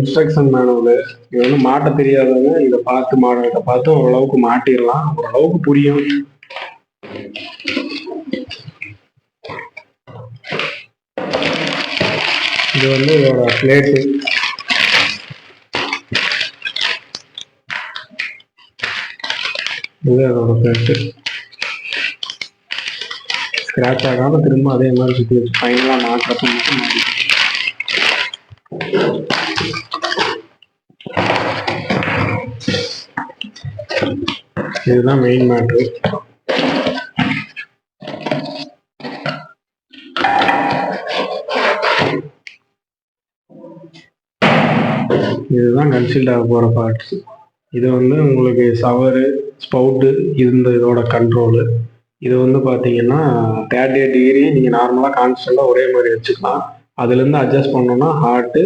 Instruction manual. இது வந்து மாட்ட தெரியாதவங்க இதை பார்த்து மாடல்கிட்ட பார்த்து ஓரளவுக்கு மாட்டிடலாம், ஓரளவுக்கு புரியும். இது வந்து இதோட பிளேட்டு. இது அதோட பிளேட்டு. ஸ்கிராச் ஆகாம திரும்ப அதே மாதிரி சுற்றி வச்சு ஃபைனலாக மாட்டுறப்ப மட்டும் மாட்டி. இதுதான் மெயின் மேட்ரு. இதுதான் கன்சீல்ட் ஆக போகிற பார்ட்ஸ். இது வந்து உங்களுக்கு சவரு, ஸ்பவுட்டு, இதோட கண்ட்ரோலு. இது வந்து பார்த்தீங்கன்னா 38 டிகிரி நீங்கள் நார்மலாக கான்ஸ்டண்ட்டாக ஒரே மாதிரி வச்சுக்கலாம். அதுலேருந்து அட்ஜஸ்ட் பண்ணோன்னா ஹாட்டு,